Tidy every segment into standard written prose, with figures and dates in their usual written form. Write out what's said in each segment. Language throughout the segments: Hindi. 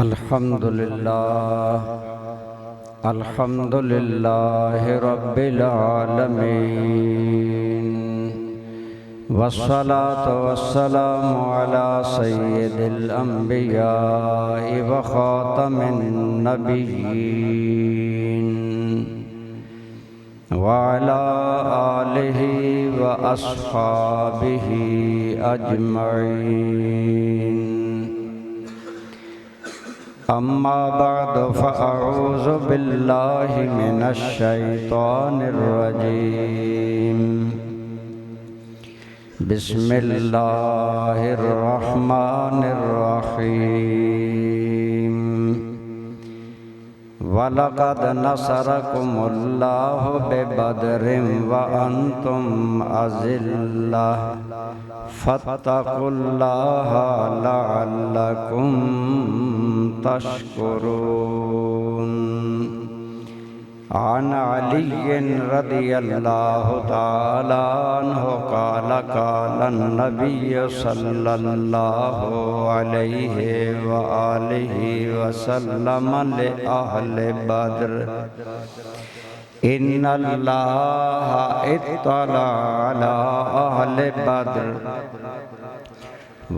अल्हम्दुलिल्लाह अल्हम्दुलिल्लाह रब्बिल आलमीन वस्सलातु वस्सलामु अला सय्यिदिल अंबिया व खातमिन नबिय्यीन व अला आलिहि व अस्हाबिहि अजमईन। अम्मा बाद फ़अऊज़ु बिल्लाहि मिनश शैतानिर रजीम। बिस्मिल्लाहिर रहमानिर रहीम। वलक़द नसरकुमुल्लाहु बिबदरिन व अंतुम अज़िल्लह फत्तकुल्लाहा लअल्लकुम तशकुरून। आन अलिय्यिन रदियल्लाहु तआला अन्हु क़ाल क़ाल नबिय्यु सल्लल्लाहु अलैहि व आलिहि वसल्लम लि अहलि बद्र इन्नल्लाहा इत्तला अला अहलि बद्र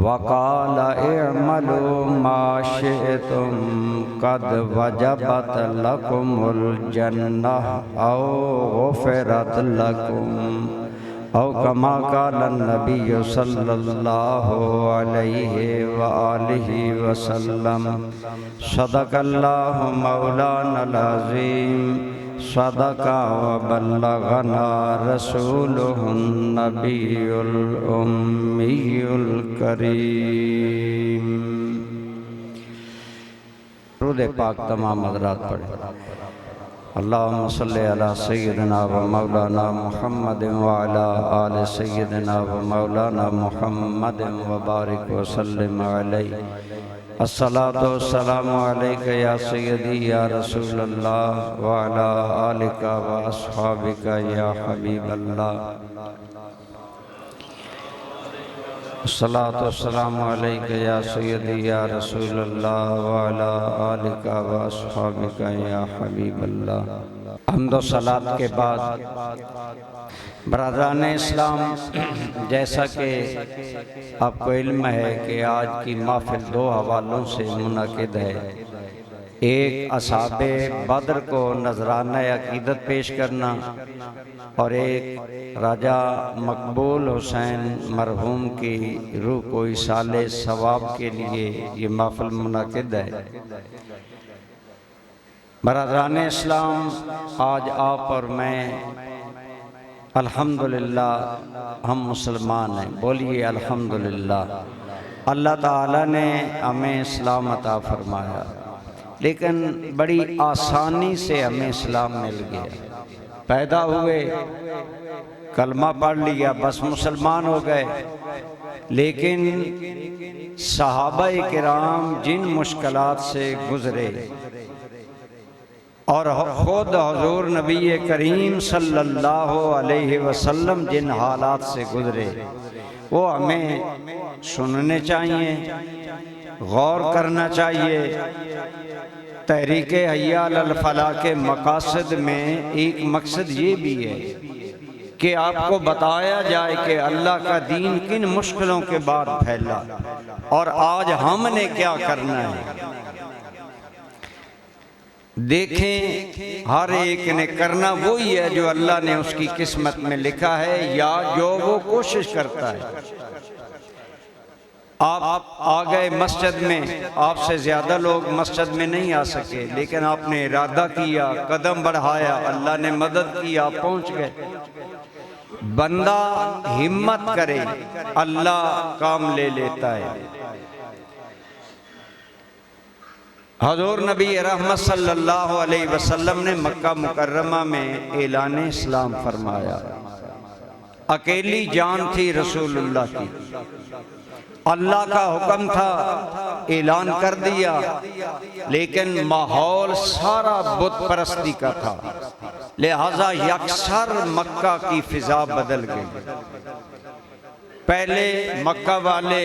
वक़ाल इअमलू मा शिअतुम क़द वजबत लकुमुल जन्नह औ गुफ़िरत लकुम औ कमा क़ाल नबिय्यु सल्लल्लाहु अलैहि व आलिहि वसल्लम। सदक़ल्लाहु मौलानल अज़ीम सदका व बल्लगना रसूलुहुन नबियुल उम्मियुल करीम। दुरूद पाक तमाम हज़रात पढ़े। अल्लाहुम्मा सल्लि अला सय्यिदिना व मौलाना मुहम्मद व अला आलि सय्यिदिना व मौलाना मुहम्मद व बारिक व सल्लिम अलैहि। अस्सलातु वस्सलामु अलैका या सय्यदी या रसूलल्लाह व अला आलिका व अस्हाबिका या हबीबल्लाह। अस्सलातु वस्सलामु अलैका या सय्यदी या रसूलल्लाह व अला आलिका व अस्हाबिका या हबीबल्लाह। हम्द व सलात के बाद बरादरान इस्लाम, जैसा कि आपको इल्म है कि आज की महफिल दो हवालों से मुनक़िद है। एक असहाबे बद्र को नजराना अकीदत पेश करना और एक राजा मकबूल हुसैन मरहूम की रूह को इसाले सवाब के लिए ये महफिल मुनक़िद है। बरादरान इस्लाम, आज आप और मैं अल्हम्दुलिल्लाह हम मुसलमान हैं। बोलिए अल्हम्दुलिल्लाह। अल्लाह ताला ने हमें इस्लाम अता फरमाया, लेकिन बड़ी आसानी से हमें इस्लाम मिल गया। पैदा हुए, कलमा पढ़ लिया, बस मुसलमान हो गए। लेकिन सहाबा किराम जिन मुश्किलात से गुजरे और खुद हुजूर नबी करीम सल्लल्लाहु अलैहि वसल्लम जिन हालात से गुजरे, वो हमें सुनने चाहिए, गौर करना चाहिए। तहरीक हय्या अलल फलाह के मकासद में एक मकसद ये भी है कि आपको बताया जाए कि अल्लाह का दीन किन मुश्किलों के बाद फैला और आज हमने क्या करना है। देखें, हर एक ने करना वही है जो अल्लाह ने उसकी किस्मत में लिखा है या जो वो कोशिश करता है। आप आ गए मस्जिद में, आपसे ज्यादा लोग मस्जिद में नहीं आ सके, लेकिन आपने इरादा किया, कदम बढ़ाया, अल्लाह ने मदद की, आप पहुंच गए। बंदा हिम्मत करे, अल्लाह काम ले लेता है। हज़ूर नबी रहमत सल्लल्लाहु अलैहि वसल्लम ने मक्का मुकर्रमा में ऐलान इस्लाम फरमाया। अकेली जान थी रसूलुल्लाह की, अल्लाह का हुक्म था, ऐलान कर दिया, लेकिन माहौल सारा बुत परस्ती का था, लिहाजा यकसर मक्का की फिजा बदल गई। पहले मक्का वाले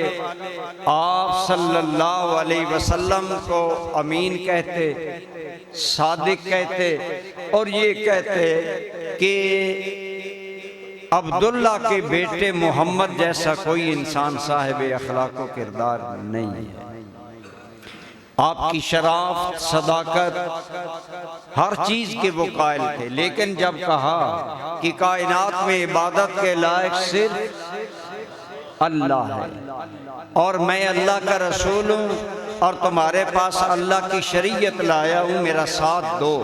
आप सल्लल्लाहु अलैहि वसल्लम को अमीन कहते, सादिक कहते, और ये कहते कि अब्दुल्ला के बेटे मोहम्मद जैसा कोई इंसान साहिब अखलाक व किरदार नहीं है। आपकी शराफ़त, सदाकत, हर चीज़ के वो कायल थे। लेकिन जब कहा कि कायनात में इबादत के लायक सिर्फ अल्लाह है और मैं अल्लाह का रसूल हूँ और तुम्हारे पास अल्लाह की शरीयत लाया हूँ, मेरा साथ दो,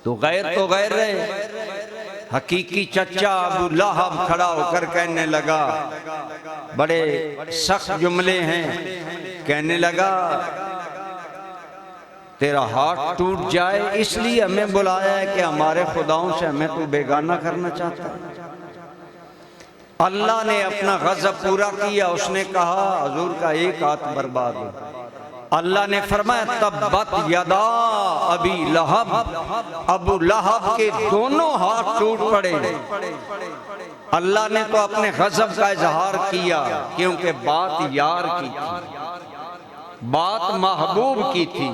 तो गैर रहे। हकीकी चचा अबू लहब खड़ा होकर कहने लगा, बड़े सख्त जुमले हैं, कहने लगा तेरा हाथ टूट जाए इसलिए हमें बुलाया है कि हमारे खुदाओं से हमें तू बेगाना करना चाहता है। अल्लाह ने अपना गज़ब पूरा किया, उसने कहा हुजूर का एक हाथ बर्बाद हो। अल्लाह ने फरमाया तब्बत यदा अबी लहब, अबू लहब के दोनों हाथ टूट पड़े। अल्लाह ने तो अपने गज़ब का इजहार किया क्योंकि बात यार की थी, बात महबूब की थी।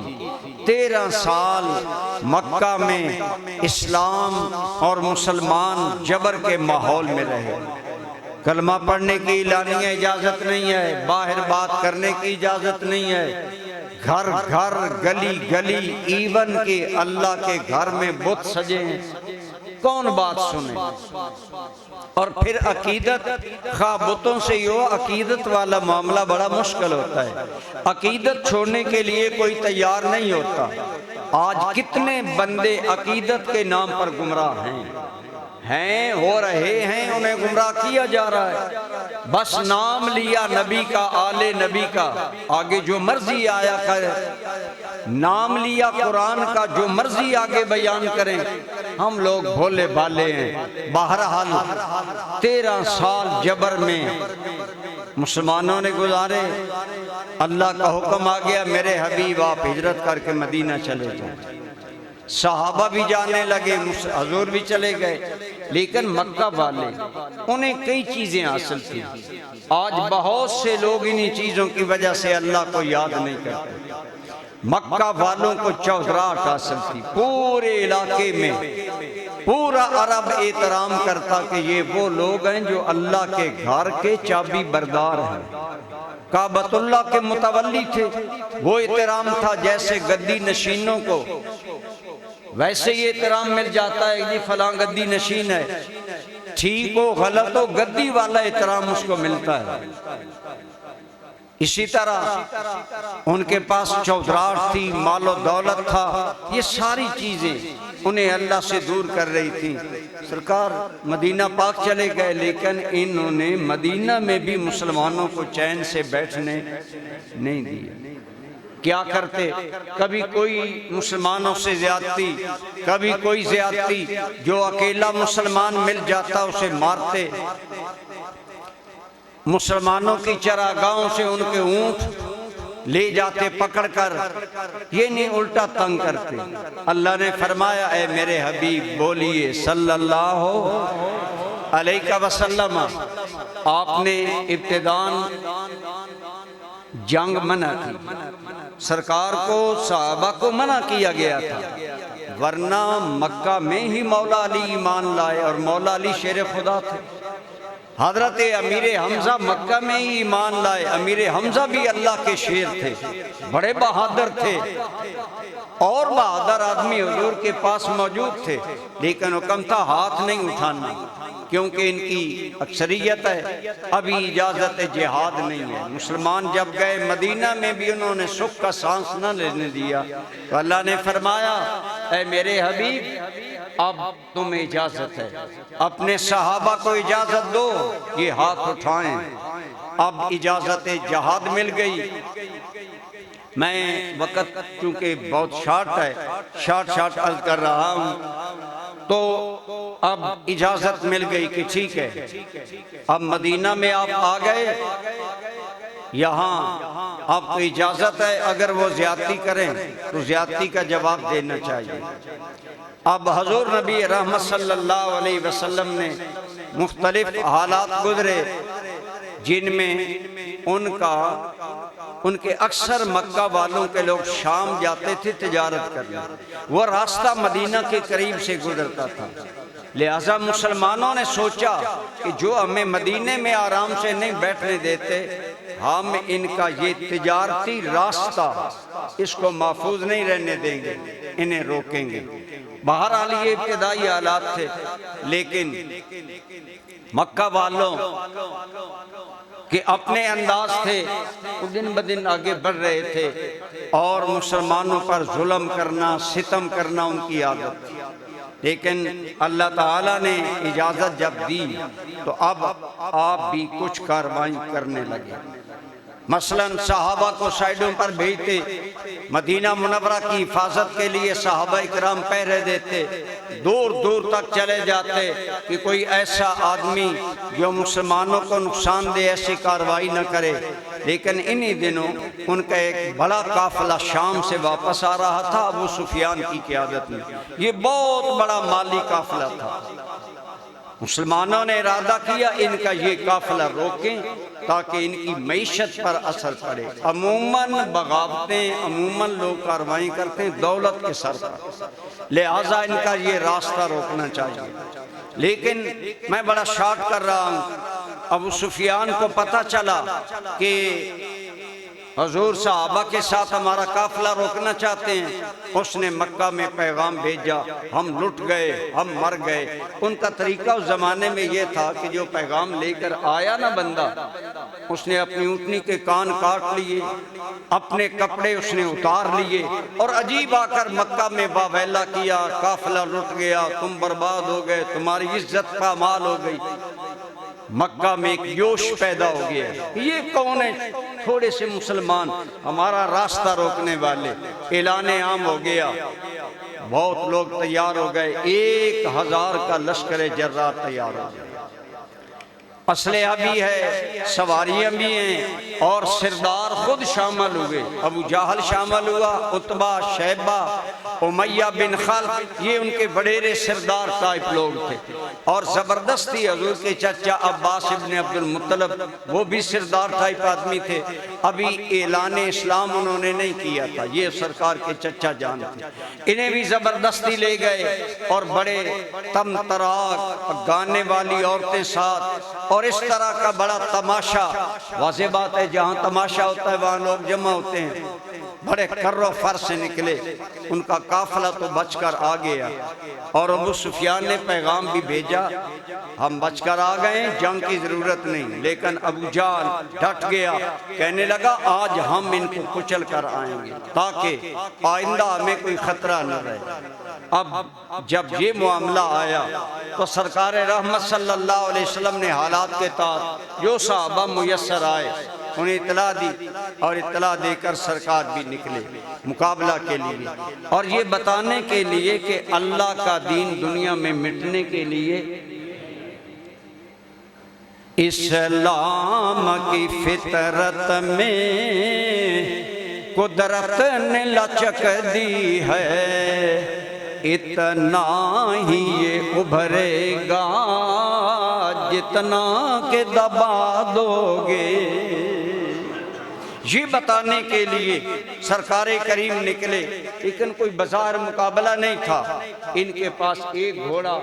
13 साल मक्का में इस्लाम और मुसलमान जबर के माहौल में रहे। कलमा पढ़ने की लानिया इजाज़त नहीं है, बाहर बात करने की इजाज़त नहीं है, घर घर गली गली ईवन के अल्लाह के घर में बुत सजे हैं, कौन बात सुने। और फिर अकीदत, खा बुतों से ही हो, अकीदत वाला मामला बड़ा मुश्किल होता है। अकीदत छोड़ने के लिए कोई तैयार नहीं होता। आज कितने बंदे अकीदत के नाम पर गुमराह हैं, हो रहे हैं, उन्हें गुमराह किया जा रहा है। बस नाम लिया नबी का, आले नबी का, आगे जो मर्जी आया करे, नाम लिया कुरान का, जो मर्जी आगे बयान करें, हम लोग भोले भाले हैं। बहरहाल 13 साल जबर में मुसलमानों ने गुजारे। अल्लाह का हुक्म आ गया, मेरे हबीब आप हिजरत करके मदीना चले जाओ। सहाबा भी जाने लगे, हुजूर भी चले गए। लेकिन मक्का वाले, उन्हें कई चीजें हासिल थी। आज बहुत से लोग इन्हीं चीजों की वजह से अल्लाह को याद नहीं करते। मक्का वालों को चौधराहट हासिल थी। पूरे इलाके में पूरा अरब एहतराम करता कि ये वो लोग हैं जो अल्लाह के घर के चाबी बरदार हैं, काबतुल्लाह के मुतवल्ली थे। वो एहतराम था जैसे गद्दी नशीनों को, वैसे ये एहतराम मिल जाता है जी फलां गद्दी नशीन है, ठीक हो गलत हो, गद्दी वाला एहतराम उसको मिलता है। इसी तरह उनके पास चौधराहट थी, मालो दौलत था, ये सारी चीजें उन्हें अल्लाह से दूर कर रही थी। सरकार मदीना पाक चले गए, लेकिन इन्होंने मदीना में भी मुसलमानों को चैन से बैठने नहीं दिया। क्या करते, कभी कोई मुसलमानों से ज्यादती, कभी कोई ज्यादती, जो अकेला मुसलमान मिल जाता उसे मारते। मुसलमानों की चरागाहों से उनके ऊंट ले जाते पकड़कर, ये नहीं उल्टा तंग करते। अल्लाह ने फरमाया, ए मेरे हबीब बोलिए सल्लल्लाहु अलैहि वसल्लम, आपने इब्तिदान जंग मना की, सरकार को सहाबा को मना किया गया था, वरना मक्का में ही मौला अली ईमान लाए और मौला अली शेर खुदा थे। हजरत अमीर हमजा मक्का में ही ईमान लाए। अमीर हमजा भी अल्लाह के शेर थे, बड़े बहादुर थे, और बहादुर आदमी हुजूर के पास मौजूद थे। लेकिन हुक्म था हाथ नहीं उठाना, क्योंकि इनकी अक्सरियत है, अभी इजाज़त जिहाद नहीं है। मुसलमान जब गए मदीना में भी उन्होंने सुख का सांस न लेने दिया, तो अल्लाह ने फरमाया, ऐ मेरे हबीब अब तुम्हें इजाज़त है, अपने सहाबा को इजाज़त दो, ये हाथ उठाएं। अब इजाज़त जिहाद मिल गई। मैं वक़्त चूँकि बहुत शार्ट है, शार्ट अर्ज कर रहा हूँ, तो अब इजाज़त मिल गई कि ठीक है, अब मदीना में आप आ गए, यहाँ आपको इजाज़त है, अगर वो ज़्यादती करें तो ज़्यादती का जवाब देना चाहिए। अब हजूर नबी रहमत सल्लल्लाहु अलैहि वसल्लम ने मुख्तलिफ हालात गुजरे, जिनमें उनके अक्सर मक्का वालों के लोग शाम जाते थे तिजारत करने, वो रास्ता मदीना के करीब से गुजरता था। लिहाजा मुसलमानों ने सोचा कि जो हमें मदीने में आराम से नहीं बैठने देते, हम इनका ये तिजारती रास्ता इसको महफूज नहीं रहने देंगे, इन्हें रोकेंगे। बहरहाल ये इब्तिदाई हालात थे, लेकिन मक्का वालों के अपने अंदाज थे, वो दिन ब दिन आगे बढ़ रहे थे और मुसलमानों पर जुल्म करना, सितम करना उनकी आदत थी। लेकिन अल्लाह ताला ने इजाज़त जब दी तो अब आप भी कुछ कार्रवाई करने लगे। मसलन सहाबा को साइडों पर भेजते, मदीना मुनव्वरा की हिफाजत के लिए सहाबा इकराम पहरे देते, दूर दूर तक चले जाते कि कोई ऐसा आदमी जो मुसलमानों को नुकसान दे ऐसी कार्रवाई न करे। लेकिन इन्हीं दिनों उनका एक बड़ा काफिला शाम से वापस आ रहा था अबू सुफियान की क़ियादत में। ये बहुत बड़ा माली काफिला था। मुसलमानों ने इरादा किया इनका ये काफिला रोकें ताकि इनकी मईशत पर असर पड़े। अमूमन बगावतें, अमूमन लोग कार्रवाई करते हैं दौलत के सर पर, लिहाजा इनका ये रास्ता रोकना चाहिए। लेकिन मैं बड़ा शॉर्ट कर रहा हूँ, अबू सुफियान को पता चला कि हजूर साहबा के साथ हमारा काफिला रोकना चाहते हैं। उसने मक्का में पैगाम भेजा, हम लुट गए, हम मर गए। उनका तरीका उस जमाने में ये था कि जो पैगाम लेकर आया ना बंदा, उसने अपनी ऊँटनी के कान काट लिए, अपने कपड़े उसने उतार लिए और अजीब आकर मक्का में बावैला किया, काफिला लुट गया, तुम बर्बाद हो गए, तुम्हारी इज्जत पामाल हो गई। मक्का में एक जोश पैदा हो गया, ये कौन है थोड़े से मुसलमान हमारा रास्ता रोकने वाले। ऐलान आम हो गया, बहुत लोग तैयार हो गए, 1000 का लश्कर जर्रा तैयार हो गया। असलहा भी है, सवारियां भी हैं और सिरदार खुद शामिल हुए। अबू जहल शामिल हुआ, उतबा, शैबा, उमैया बिन खल्फ, ये उनके बड़ेरे सिरदार टाइप लोग थे। और ज़बरदस्ती हजूर के चाचा अब्बास इब्न अब्दुल मुत्तलब, वो भी सिरदार टाइप आदमी थे। अभी ऐलान इस्लाम उन्होंने नहीं किया था, ये सरकार के चचा जान थे। इन्हें भी ज़बरदस्ती ले गए और बड़े तम तराक गाने वाली औरतें साथ, और इस तरह का बड़ा तमाशा। वाज़ेह बात है, जहाँ तमाशा होता है वहाँ लोग जमा होते हैं। बड़े कर्रो फर से निकले, उनका काफिला तो बचकर आ गया। और अबू सुफियान ने पैगाम भी भेजा, हम बचकर आ गए, जंग की जरूरत नहीं। लेकिन अबू जान डट गया, कहने लगा आज हम इनको कुचल कर आएंगे ताकि आइंदा हमें कोई खतरा न रहे। अब जब ये मामला आया तो सरकार रहमत सल्लल्लाहु अलैहि वसल्लम ने हालात के तहत जो सहाबा मुयस्सर आए उन्हें इत्तला दी, और इत्तला देकर सरकार भी निकले मुकाबला के लिए, और ये बताने के लिए कि अल्लाह का दीन दुनिया में मिटने के लिए इस्लाम की फितरत में कुदरत ने लचक दी है, इतना ही ये उभरेगा जितना के दबा दोगे। ये बताने के लिए सरकारे करीम निकले, लेकिन कोई बाजार मुकाबला नहीं था। इनके पास एक घोड़ा,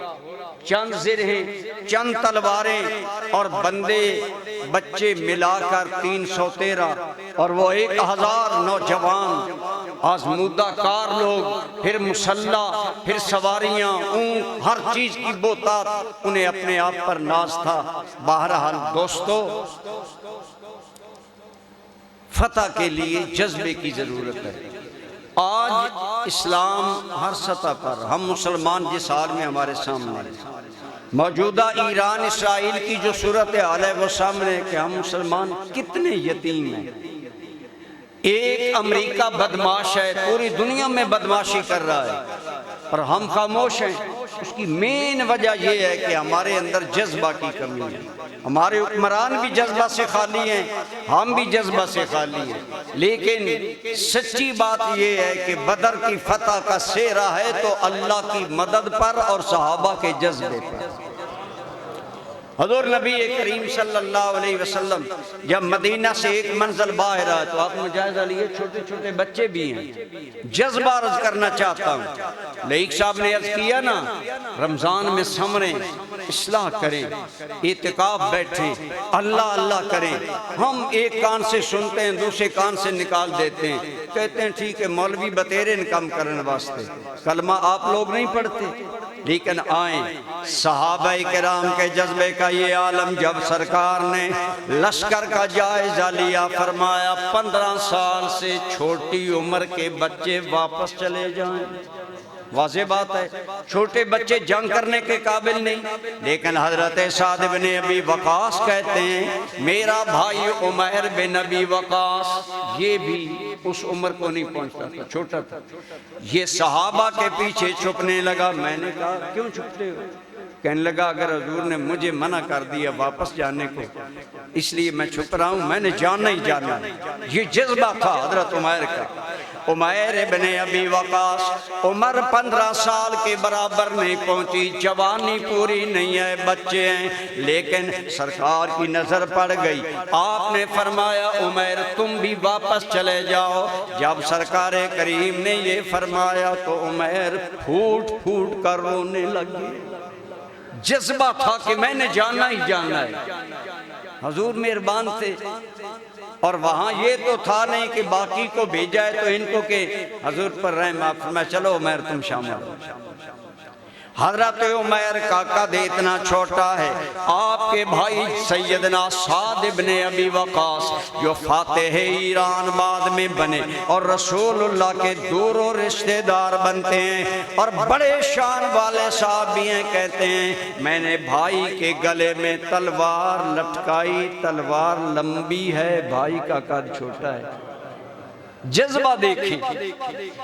चंद ज़िरहे, चंद तलवारें और बंदे बच्चे मिलाकर 313, और वो 1000 नौजवान आजमूदा कार लोग, फिर मुसल्ला, फिर सवारियां, ऊंट, हर चीज की बोतात। उन्हें अपने आप पर नाज था। बहरहाल दोस्तों, फतह के लिए जज्बे की जरूरत है। आज इस्लाम हर सतह पर, हम मुसलमान जिस हाल में हमारे सामने मौजूदा ईरान इसराइल की जो सूरत हाल है वो सामने है कि हम मुसलमान कितने यतीम हैं। एक अमेरिका बदमाश है, पूरी दुनिया में बदमाशी कर रहा है और हम खामोश हैं। उसकी मेन वजह यह है कि हमारे अंदर जज्बा की कमी है। हमारे हुक्मरान भी जज्बा से खाली हैं, हम भी जज्बा से खाली हैं। लेकिन सच्ची बात यह है कि बदर की फतह का सेहरा है तो अल्लाह की मदद पर और सहाबा के जज्बे पर। हुज़ूर नबी करीम सल्लल्लाहु अलैहि वसल्लम जब मदीना से एक मंजिल बाहर आए तो आपने जायजा लिए छोटे छोटे बच्चे भी हैं। जज्बा अर्ज करना चाहता हूँ, लेक साहब ने अर्ज किया ना, रमजान में समरें, इस्लाह करें, इत्तिकाफ बैठें, अल्लाह अल्लाह करें। हम एक कान से सुनते हैं, दूसरे कान से निकाल देते हैं, कहते हैं ठीक है मौलवी बतेरे कम करने वास्ते, कलमा आप लोग नहीं पढ़ते। लेकिन आए सहाबा किराम के जज्बे का ये आलम जब सरकार ने लश्कर का जायजा लिया, फरमाया 15 साल से छोटी उम्र के बच्चे वापस चले जाएं। वाज़ेह बात है, छोटे बच्चे जंग करने के काबिल नहीं। लेकिन हजरत साद बिन अबी वकास कहते हैं मेरा भाई उमैर बिन अबी वकास ये भी उस उम्र को नहीं पहुंचता था, छोटा था। ये सहाबा के पीछे छुपने लगा। मैंने कहा क्यों छुपते हो? कहने लगा अगर हुजूर ने मुझे मना कर दिया वापस जाने को, इसलिए मैं छुप रहा हूँ, मैंने जाना ही जाना। ये जज्बा था हजरत उमैर का। उमैर इब्ने अबी वकास उम्र 15 साल के बराबर नहीं पहुंची, जवानी पूरी नहीं है, बच्चे हैं। लेकिन सरकार की नजर पड़ गई, आपने फरमाया उमैर तुम भी वापस चले जाओ। जब सरकार करीम ने ये फरमाया तो उमैर फूट फूट कर रोने लगे। जज्बा था कि मैंने जाना ही जाना है। हुजूर मेहरबान थे। और वहाँ ये तो था नहीं कि बाकी को भेजा है तो इनको के हुजूर पर रहम आप फरमाया चलो उमैर तुम शामिल हो। हजरत उमैर का कद इतना छोटा है, आपके भाई सैयदना साद इब्ने अबी वकास जो फातेह ईरान बाद में बने और रसूलुल्लाह के दूरों रिश्तेदार बनते हैं और बड़े शान वाले साहब भी हैं। कहते हैं मैंने भाई के गले में तलवार लटकाई, तलवार लंबी है, भाई का कद छोटा है। जज्बा देखें,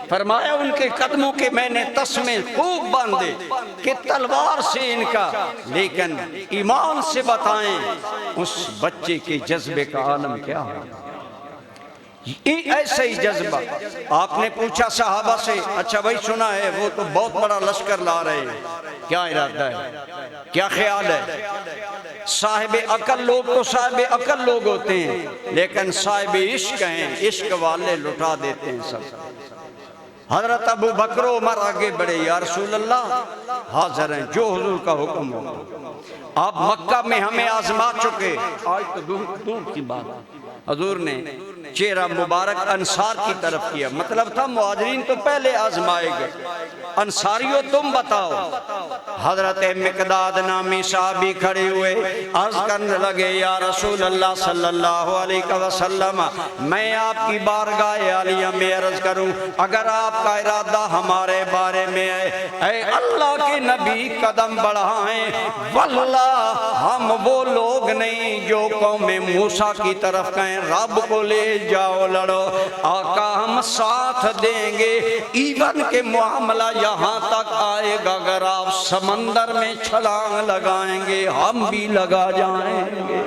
फरमाया उनके कदमों के मैंने तस्मे खूब बांधे कि तलवार से इनका, लेकिन ईमान से बताएं उस बच्चे के जज्बे का आलम क्या है। ऐसे ही जज्बा। आपने पूछा सहाबा से अच्छा भाई सुना है वो तो बहुत बड़ा लश्कर ला रहे हैं, क्या इरादा है, क्या ख्याल है? साहिब अकल लोग तो साहिब अकल लोग होते हैं, लेकिन साहिब इश्क हैं, इश्क वाले लुटा देते हैं सब। हजरत अबू बकर उमर आगे बढ़े, या रसूल अल्लाह हाजिर हैं, जो हुजूर का हुक्म हो। आप मक्का में हमें आजमा चुके, आज तो दूर की बात। हुजूर ने चेहरा मुबारक अंसार की तरफ किया, मतलब था मुहाजिरीन तो पहले आजमाए गए, अंसारियों तुम बताओ। हजरत मिकदाद नामी साहबी खड़े हुए, अर्ज करने लगे या रसूल अल्लाह सल्लल्लाहु अलैहि वसल्लम मैं आपकी बारगाह आलिया में अर्ज करूं, अगर आपका इरादा हमारे बारे में है, ऐ अल्लाह के नबी कदम बढ़ाएं, वल्लाह हम वो लोग नहीं जो कौम मूसा की तरफ कहें रब को ले जाओ लड़ो, आका हम साथ देंगे, ईवन के मामला यहाँ तक आएगा अगर आप समंदर में छलांग लगाएंगे हम भी लगा जाएंगे।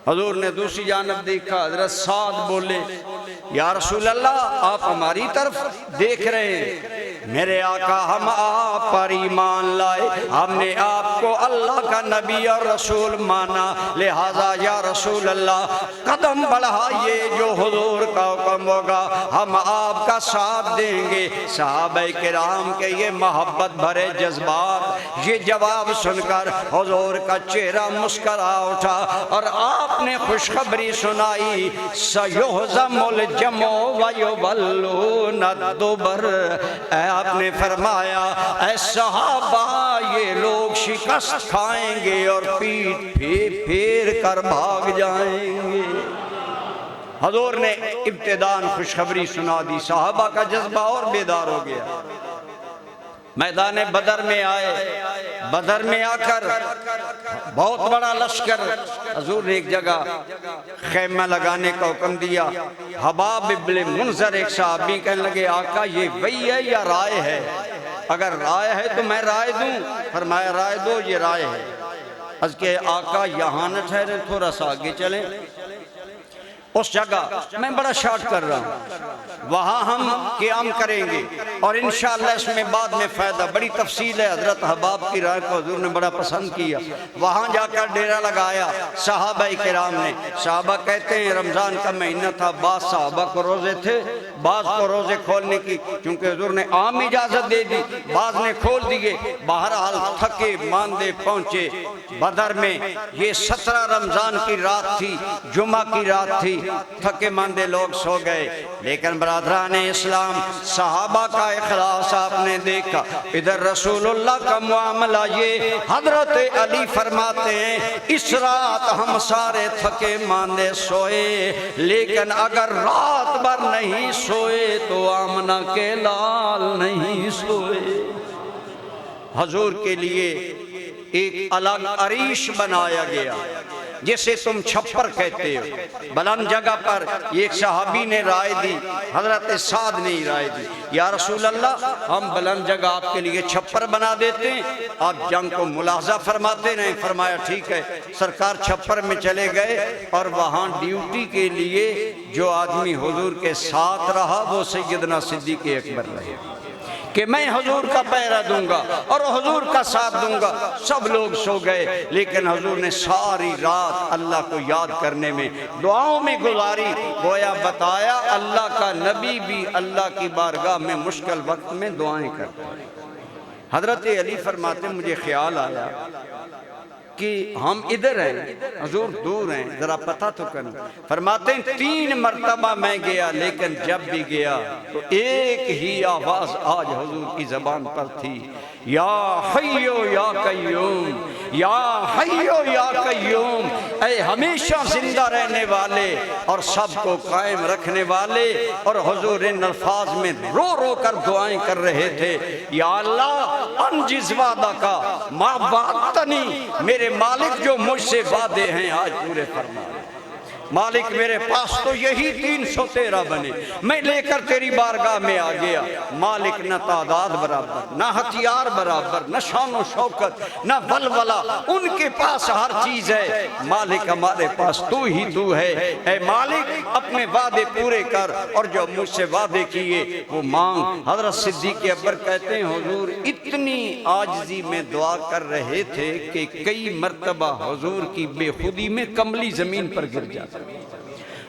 हुजूर ने दूसरी जानब देखा, हजरत साद बोले या रसूल अल्लाह आप हमारी तरफ देख रहे हैं, मेरे आका हम आप पर ईमान लाए, हमने आपको अल्लाह का नबी और रसूल माना, लिहाजा या रसूल अल्लाह कदम बढ़ाइए, जो हुजूर का हुक्म होगा हम आपका साथ देंगे। सहाबा किराम के ये मोहब्बत भरे जज्बात, ये जवाब सुनकर हुजूर का चेहरा मुस्करा उठा और आपने खुशखबरी सुनाई, सयुहज़मुल जमो व युवल्लून दुबर। आपने फरमाया ऐ सहाबा ये लोग शिकस्त खाएंगे और पीठ फेर कर भाग जाएंगे। हुजूर ने इब्तिदान खुशखबरी सुना दी, सहाबा का जज्बा और बेदार हो गया। मैदान बदर में आए, बदर में आकर बहुत बड़ा लश्कर, हुजूर ने एक जगह खैमा लगाने का हुक्म दिया। हबाब इब्ने मुनज़र एक साहबी कहने लगे आका ये वही है या राय है, अगर राय है तो मैं राय दूं। फरमाया राय दो, ये राय है। आज के आका यहाँ न ठहरे, थोड़ा सा आगे चलें, उस जगह मैं बड़ा शॉर्ट कर रहा हूँ, वहां हम क़याम करेंगे। और इंशाअल्लाह इसमें बाद में फ़ायदा बड़ी तफसील है। हज़रत हबाब की राय को हुज़ूर ने बड़ा पसंद किया, वहाँ जाकर डेरा लगाया सहाबा किराम ने। सहाबा कहते हैं रमज़ान का महीना था, बाज़ सहाबा को रोज़े थे, बाज़ को रोज़े खोलने की क्योंकि हुज़ूर ने आम इजाज़त दे दी, बाज़ ने खोल दिए। बहरहाल थके मांदे पहुँचे बदर में। ये 17 रमज़ान की रात थी, जुमा की रात थी। थके मांदे लोग सो गए, लेकिन बरादरान इस्लाम सहाबा का इखलास आपने देखा। इधर रसूलुल्लाह का मामला ये, हजरत अली फरमाते हैं इस रात हम सारे थके मांदे सोए, लेकिन अगर रात भर नहीं सोए तो आमना के लाल नहीं सोए। हजूर के लिए एक अलग अरीश बनाया गया जिसे तुम छप्पर कहते हो। बुलंद जगह पर एक सहाबी ने राय दी, हजरत साद ने राय दी, या रसूल अल्लाह हम बुलंद जगह आपके लिए छप्पर बना देते हैं, आप जंग को मुलाजा फरमाते रहें। फरमाया ठीक है। सरकार छप्पर में चले गए और वहाँ ड्यूटी के लिए जो आदमी हुजूर के साथ रहा वो सैयदना सिद्दीक़ अकबर रहे कि मैं हुजूर का पहरा दूंगा और हुजूर का साथ दूंगा। सब लोग सो गए, लेकिन हुजूर ने सारी रात अल्लाह को याद करने में, दुआओं में गुजारी। गोया बताया अल्लाह का नबी भी अल्लाह की बारगाह में मुश्किल वक्त में दुआएं करता है। हजरत अली फरमाते मुझे ख्याल आया कि हम इधर हैं, हुजूर दूर हैं, जरा पता तो करना। फरमाते 3 मरतबा मैं गया, लेकिन जब भी गया तो एक ही आवाज आज हुजूर की जबान पर थी, या हय्यो या कय्यूम, या हय्यो या कय्यूम, ऐ हमेशा जिंदा रहने वाले और सबको कायम रखने वाले। और हुजूर इन अल्फाज में रो रो कर दुआएं कर रहे थे, या अल्लाह अनजिज़ वादा का मा वातनी, मेरे मालिक जो मुझसे वादे हैं आज पूरे फरमा। मालिक मेरे पास तो यही 313 बने, मैं लेकर तेरी बारगाह में आ गया। मालिक न तादाद बराबर, न हथियार बराबर, न शान शौकत, न बलवला, उनके पास हर चीज है। मालिक हमारे पास तू ही तू है। ऐ मालिक अपने वादे पूरे कर और जो मुझसे वादे किए वो मांग। हजरत सिद्दीक़ अकबर कहते हैं हुजूर इतनी आजिज़ी में दुआ कर रहे थे कि कई मरतबा हुजूर की बेखुदी में कमली जमीन पर गिर जाती,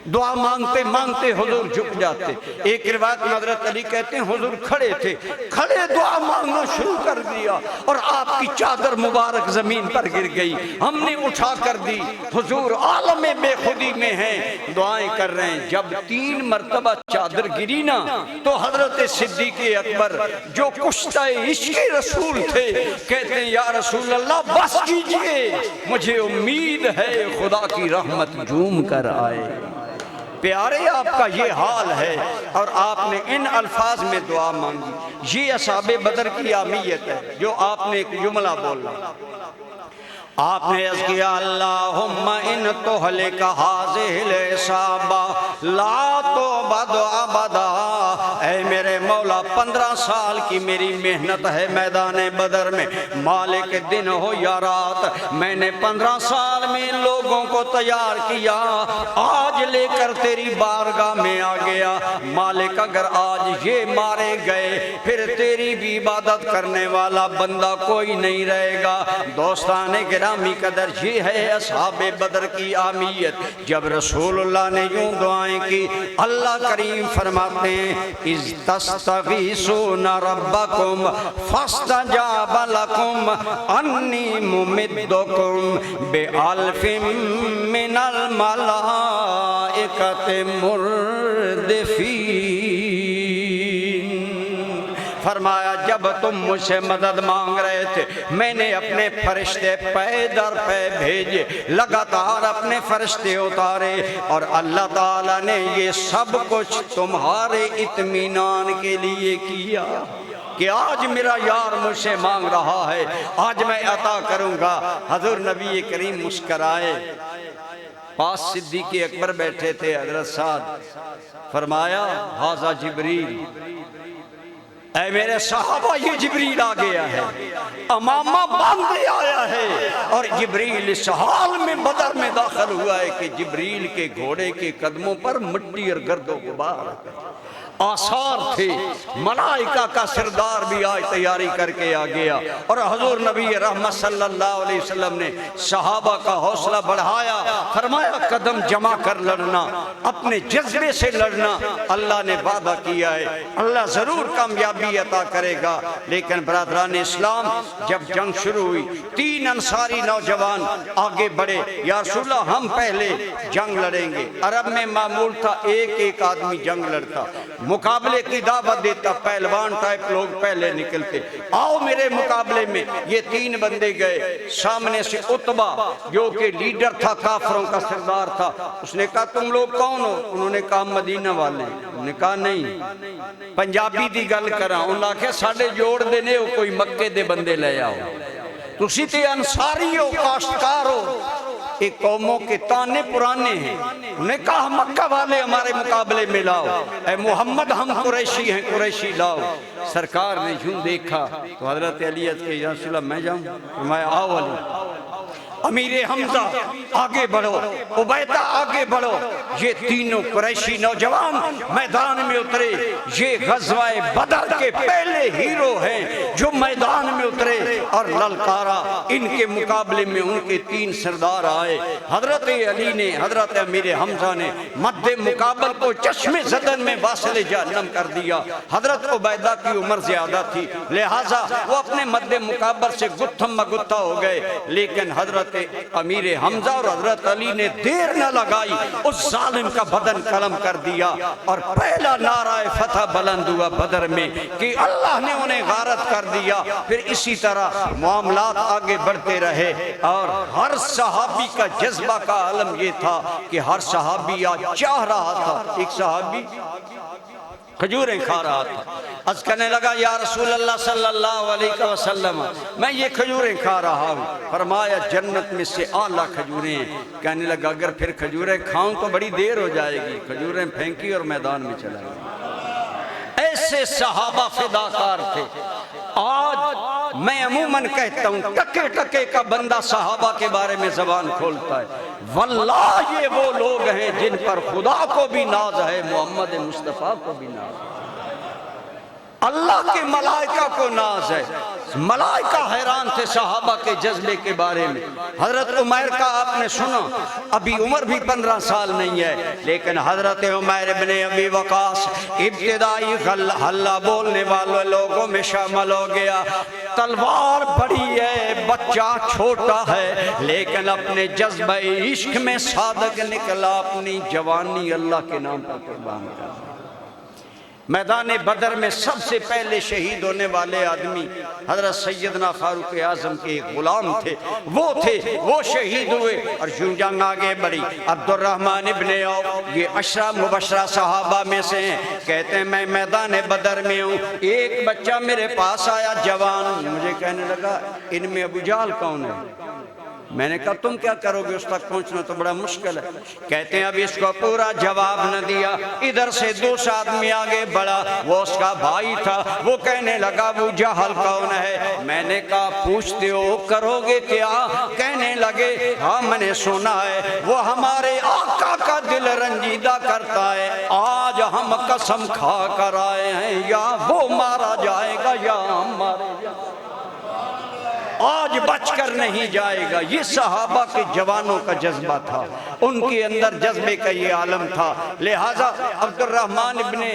दुआ मांगते मांगते हुजूर झुक जाते। एक रिवायत में हज़रत अली कहते हैं हुजूर खड़े थे, खड़े दुआ मांगना शुरू कर दिया और आपकी चादर मुबारक जमीन पर गिर गई। हमने उठा कर दी, हुजूर आलम बेखुदी में हैं, दुआएं कर रहे हैं। जब 3 मरतबा चादर गिरी ना तो हजरत सिद्दीक़ अकबर जो कुश्ता इश्क़ रसूल थे कहते हैं या रसूल अल्लाह बस कीजिए, मुझे उम्मीद है खुदा की रहमत झूम कर आए। प्यारे आपका ये हाल है और आपने इन अल्फाज में दुआ मांगी। ये असहाबे बदर की आमियत है जो आपने एक जुमला बोला। आपने अर्ज़ किया अल्लाहुम्मा इन तुहलिका हाज़िहिल इसाबा ला तुअबद अबदा, ऐ मेरे मौला 15 साल की मेरी मेहनत है मैदान बदर में, मालिक दिन हो या रात, मैंने 15 साल में लोगों को तैयार किया, आज लेकर तेरी बारगाह में आ गया। मालिक अगर आज ये मारे गए फिर तेरी भी इबादत करने वाला बंदा कोई नहीं रहेगा। दोस्ताने गिरामी कदर ये है असहाबे बदर की आमियत। जब रसूलुल्लाह ने यूं दुआएं की, अल्लाह करीम फरमाते हैं इज़ तस्तगीसूना रब्बकुम फस्तजाब लकुम अन्नी मुमिद्दुकुम बिअल्फिम मिनल मलाइकति मुर्दिफीन। फरमाया जब तुम मुझसे मदद मांग रहे थे मैंने अपने फरिश्ते पे दर पे भेजे, लगातार अपने फरिश्ते उतारे और अल्लाह ताला ने ये सब कुछ तुम्हारे इत्मीनान के लिए किया कि आज मेरा यार मुझसे मांग रहा है, आज मैं अता करूंगा। हजूर नबी करीम मुस्कराए, पास सिद्दीक़ अकबर बैठे थे हजरत साद, फरमाया हाज़ा जिब्रील, ऐ मेरे सहाबा ये जिब्रील आ गया है, अमामा बांधे आया है। और जिब्रील इस हाल में बदर में दाखिल हुआ है कि जिब्रील के घोड़े के कदमों पर मिट्टी और गर्दो गुबार आसार थे। मलाइका का सरदार भी आज तैयारी करके आ गया। और हुजूर नबी रहमत सल्लल्लाहु अलैहि वसल्लम ने सहाबा का हौसला बढ़ाया, फरमाया कदम जमा कर लड़ना, अपने जज्बे से लड़ना। अल्लाह ने वादा किया है, अल्लाह जरूर कामयाबी अता करेगा। लेकिन बरादरान इस्लाम, जब जंग शुरू हुई, 3 अंसारी नौजवान आगे बढ़े, या रसूलल्लाह हम पहले जंग लड़ेंगे। अरब में मामूल था एक एक आदमी जंग लड़ता, मुकाबले की दावत देता, पहलवान टाइप लोग पहले निकलते, आओ मेरे मुकाबले में। ये 3 बंदे गए। सामने से उतबा जो कि लीडर था, काफरों का सरदार था, उसने कहा तुम लोग कौन हो? उन्होंने कहा मदीना वाले। उन्होंने कहा नहीं, पंजाबी दी गल करा। उन्होंने आख्या साढ़े जोड़ देने हो, कोई मक्के दे बंदे ले आओ, तुसी ते अंसारी हो, काश्तकार हो। एक कौमों के ताने पुराने हैं। उन्हें कहा मक्का वाले हमारे मुकाबले में लाओ, ऐ मोहम्मद हम कुरैशी हैं, कुरैशी लाओ। सरकार ने यूं देखा तो हजरत अली के या रसूल अल्लाह मैं जाऊं? मैं आओ अली। अमीर हमजा आगे बढ़ो, उबैदा आगे बढ़ो। ये तीनों कुरैशी नौजवान मैदान में उतरे। ये गज़वाए बदर के पहले हीरो हैं जो मैदान में उतरे और ललकारा। इनके मुकाबले में उनके 3 सरदार आए। हजरत अली ने, हजरत अमीर हमजा ने मद्दे मुकाबल को चश्मे ज़दन में वासिले जहन्नम कर दिया। हजरत उबैदा की उम्र ज्यादा थी, लिहाजा वो अपने मद्दे मुकाबल से गुत्थम मगुत्था हो गए। लेकिन हजरत अमीर हमजा और हजरत अली ने देर न लगाई, उस जालिम का बदन कलम कर दिया। और पहला नारा फतह बुलंद हुआ बदर में कि अल्लाह ने उन्हें गारत कर दिया। फिर इसी तरह मामलात आगे बढ़ते रहे। और हर सहाबी का जज्बा का आलम यह था कि हर सहाबी आज चाह रहा था। एक सहाबी खजूरें खा रहा था, अर्ज़ करने लगा या रसूल अल्लाह सल्लल्लाहु अलैहि वसल्लम, मैं ये खजूरें खा रहा हूँ। फरमाया जन्नत में से आला खजूरें हैं। कहने लगा अगर फिर खजूरें खाऊं तो बड़ी देर हो जाएगी। खजूरें फेंकी और मैदान में चला गया। ऐसे सहाबा फिदाकार थे। आज मैं अमूमन कहता हूँ टके टके का बंदा सहाबा के बारे में जबान खोलता है। वल्लाह ये वो लोग हैं जिन पर खुदा को भी नाज है, मोहम्मद मुस्तफ़ा को भी नाज है, अल्लाह के मलाइका को नाज है। मलाइका हैरान थे सहाबा के जज्बे के बारे में। हजरत उमैर का आपने सुना, अभी उम्र भी 15 साल नहीं है, लेकिन हजरत उमैर इब्ने अबी वकास इब्तिदाई हल्ला बोलने वाले लोगों में शामिल हो गया। तलवार बड़ी है, बच्चा छोटा है, लेकिन अपने जज्बे इश्क में सादक निकला, अपनी जवानी अल्लाह के नाम पर कुर्बान कर। मैदान बदर में सबसे पहले शहीद होने वाले आदमी हजरत सैयदना फारूक आजम के गुलाम थे, वो शहीद हुए। और यूं जंग आगे बढ़ी। अब्दुर्रहमान इब्ने औफ ये अशरा मुबशरा सहाबा में से हैं। कहते हैं मैं मैदान बदर में हूँ, एक बच्चा मेरे पास आया जवान, मुझे कहने लगा इनमें अबू जहल कौन है? मैंने कहा तुम क्या करोगे, उस तक पहुंचना तो बड़ा मुश्किल है। कहते हैं अब इसको पूरा जवाब न दिया। इधर से दूसरा आदमी आगे बढ़ा, वो उसका भाई था। वो कहने लगा अबू जहल कौन है? मैंने कहा पूछते हो करोगे क्या? कहने लगे हाँ मैंने सुना है वो हमारे आका का दिल रंजीदा करता है। आज हम कसम खा कर आए हैं, या वो मारा जाएगा या हम मारे जाएंगे, आज बचकर नहीं जाएगा। ये सहाबा के जवानों का जज्बा था, उनके अंदर जज्बे का ये आलम था। लिहाजा अब्दुर्रहमान इब्ने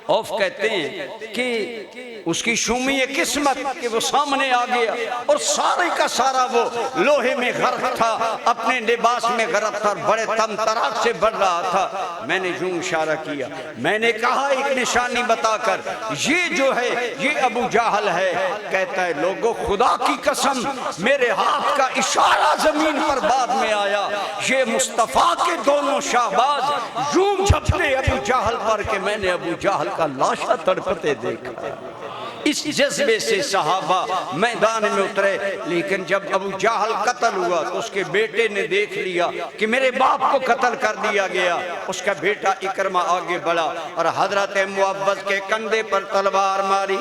औफ कहते हैं कि उसकी शुमी किस्मत कि वो सामने आ गया और सारे का सारा वो लोहे में गर्क था, अपने लिबास में गर्क था, बड़े तमतराक से बढ़ रहा था। मैंने यूं इशारा किया, मैंने कहा एक निशानी बताकर ये जो है ये अबू जहल है। कहता है लोगों खुदा की कसम मेरे हाथ का इशारा जमीन पर बाद में आया, ये मुस्तफा के दोनों शाहबाज यूं झपटे अबू जहल पर कि मैंने अबू जहल का लाशा तड़पते देखा। इस जज्बे से सहाबा मैदान में उतरे। लेकिन जब अबू जहल कत्ल हुआ तो उसके बेटे ने देख लिया कि मेरे बाप को कत्ल कर दिया गया। उसका बेटा इकरमा आगे बढ़ा और हजरत मुअव्वज़ के कंधे पर तलवार मारी।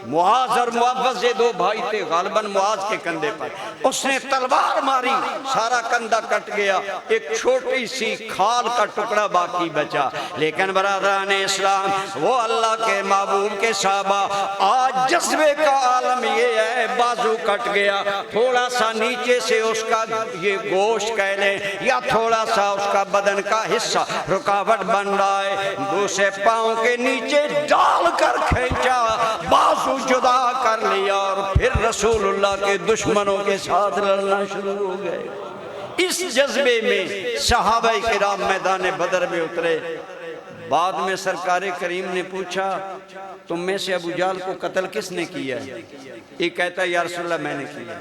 मुआज और मुअव्वज़ ये दो भाई थे, गालिबन मुआज के कंधे पर उसने तलवार मारी, सारा कंधा कट गया, एक छोटी सी खाल का टुकड़ा बाकी बचा। लेकिन बरादरान इस्लाम, वो अल्लाह के महबूब के साहबा, आज जज्बे का आलम ये है, बाजू कट गया, थोड़ा सा नीचे से उसका ये गोश्त कह लें या थोड़ा सा उसका बदन का हिस्सा रुकावट बन रहा है, दूसरे पाँव के नीचे डालकर खींचा, बाजू जुदा कर लिया और फिर रसूलुल्लाह के दुश्मनों के साथ लड़ना शुरू हो गए। इस जज्बे में सहाबाए किराम मैदान बदर में उतरे। बाद में सरकार करीम ने पूछा, तुम में से अबू जहल को कत्ल किसने किया है? एक कहता है या रसूलल्लाह मैंने किया,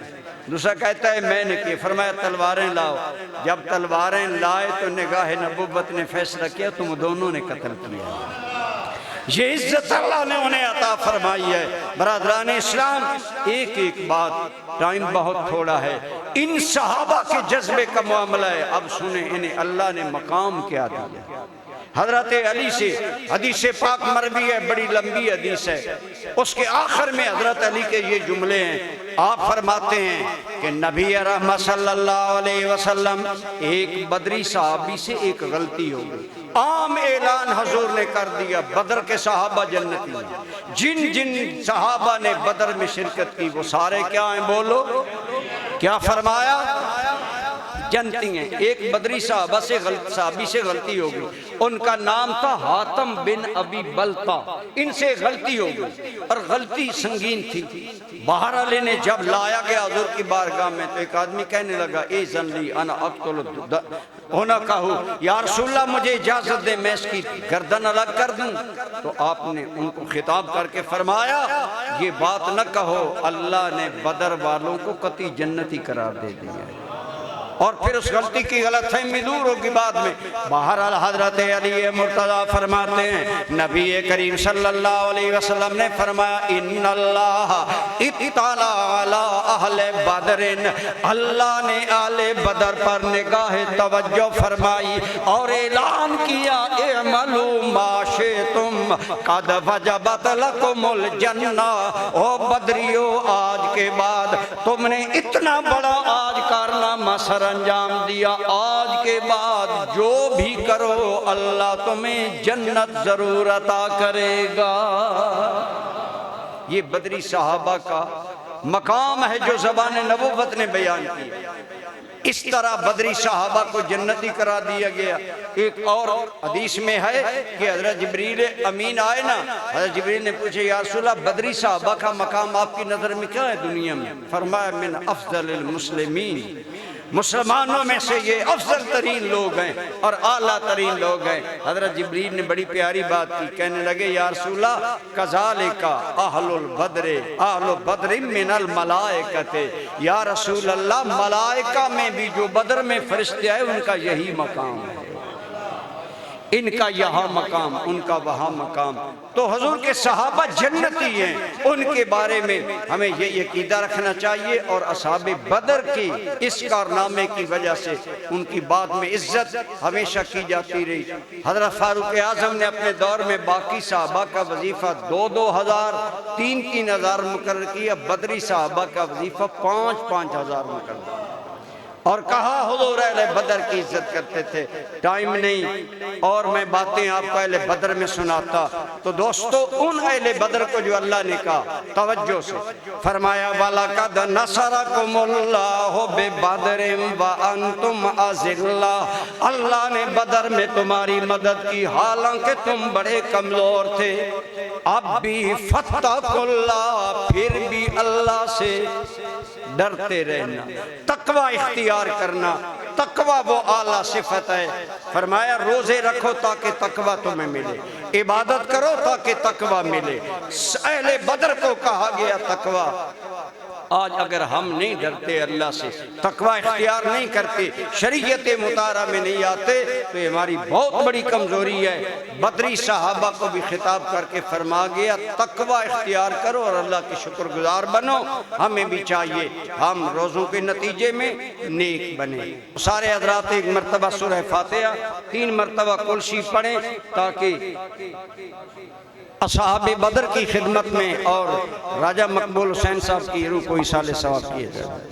दूसरा कहता है मैंने किया। फरमाया तलवारें लाओ। जब तलवारें लाए तो निगाह नबुव्वत ने फैसला किया तुम दोनों ने कत्ल किया। ये इज्जत अल्लाह ने उन्हें अता फरमाई है। बरादरान इस्लाम, एक एक बात, टाइम बहुत थोड़ा है, इन सहाबा के जज्बे का मामला है। अब सुने इन्हें अल्लाह ने मकाम क्या दिया। हजरत अली से हदीस पाक मरवी है, बड़ी लंबी हदीस है, उसके आखिर में हजरत अली के ये जुमले हैं। आप फरमाते हैं कि नबी रहमत सल्लल्लाहु अलैहि वसल्लम, एक बदरी सहाबी से एक गलती हो गई, आम ऐलान हजूर ने कर दिया बदर के सहाबा जन्नती। जिन जिन सहाबा ने बदर में शिरकत की वो सारे क्या हैं? बोलो, क्या फरमाया? जनती हैं। एक बदरी साहबा से साहबी से गलती हो गई, उनका नाम था हातम बिन अबी बलता, इनसे गलती हो गई और गलती संगीन थी। बाहर वाले ने जब लाया गया हुजूर की बारगाह में तो एक आदमी कहने लगा, ए ज़नली अना अक्तुल होना कहूँ, या रसूलल्लाह मुझे इजाजत दे मैं इसकी गर्दन अलग कर दूं। तो आपने उनको खिताब करके फरमाया, ये बात न कहो, अल्लाह ने बदर वालों को कतई जन्नती करार दे दिया है। और फिर उस गलती की गलतफहमी दूर होगी बाद में। बाहर हजरत अली मुर्तज़ा फरमाते हैं, नबी करीम सल्लल्लाहु अलैहि वसल्लम ने फरमाया, इन्नल्लाह इत्तला अला अहले बदरिन, अल्लाह ने आले बदर पर निगाह तवज्जो फरमाई और ऐलान किया, इअमलू मा शिअ्तुम कद वजबत लकुमुल जन्ना। ओ बदरियो, आज के बाद तुमने इतना बड़ा आज कारनामा अंजाम दिया, आज के बाद जो भी करो अल्लाह तुम्हें जन्नत जरूर अता करेगा। ये बदरी सहाबा का मकाम है जो ज़बान नबुव्वत ने बयान किया। इस तरह बदरी सहाबा को जन्नती करा दिया गया। एक और हदीस में है कि हज़रत जिब्रील अमीन आए ना, हज़रत जिब्रील ने पूछे, या रसूलल्लाह बदरी सहाबा का मकाम आपकी नज़र में क्या है दुनिया में? फरमाया, मिन अफ़ज़लिल मुस्लिमीन, मुसलमानों में से ये अफजल तरीन लोग हैं और आला तरीन लोग हैं। हजरत जिब्रील ने बड़ी प्यारी बात की, कहने लगे, या रसूलल्लाह कज़ालिका अहलुल बदरे अहलुल बदरिन मिनल मलाइकते, या रसूलल्लाह मलाइका में भी जो बदर में फरिश्ते आए उनका यही मकाम है, इनका यहाँ मकाम उनका वहाँ मकाम। तो हुजूर के सहाबा जन्नती हैं, उनके बारे में हमें ये यकीदा रखना चाहिए। और असहाबे बदर की इस कारनामे की वजह से उनकी बाद में इज्जत हमेशा की जाती रही। हज़रत फारूक आज़म ने अपने दौर में बाकी सहाबा का वजीफ़ा 2-2 हज़ार 3-3 हज़ार मुकर्रर किया, बदरी सहाबा का वजीफ़ा 5-5 हज़ार मुकर्रर, और कहा हुजूर अहले बदर की इज्जत करते थे। टाइम नहीं और मैं बातें आपको अहले बदर में सुनाता। तो दोस्तों, उन अहले बदर को जो अल्लाह ने कहा तवज्जो से फरमाया, वलक़द नसरकुमुल्लाहु बिबदरिन व अंतुम अज़िल्ला, अल्लाह ने बदर में तुम्हारी मदद की हालांकि तुम बड़े कमजोर थे। अब भी फत्तकुल्लाह, फिर भी अल्लाह से डरते रहना, तकवा इख्तियार करना। तकवा वो आला सिफत है। फरमाया, रोजे रखो ताकि तकवा तुम्हें मिले, इबादत करो ताकि तकवा मिले। अहले बदर को कहा गया तकवा। आज अगर हम नहीं डरते अल्लाह से, तकवा इख्तियार नहीं करते, शरीयत मुतारा में नहीं आते, तो ये हमारी बहुत बड़ी कमजोरी है। बदरी सहाबा को भी खिताब करके फरमा गया तकवा इख्तियार करो और अल्लाह के शुक्रगुजार बनो। हमें भी चाहिए हम रोज़ों के नतीजे में नेक बने। सारे हज़रात एक मरतबा सूरह फातिहा 3 मरतबा कुर्सी पढ़ें ताकि असहाबे बदर की खिदमत में और राजा मकबूल हुसैन साहब की रूह को इसाले सवाब किए जाए।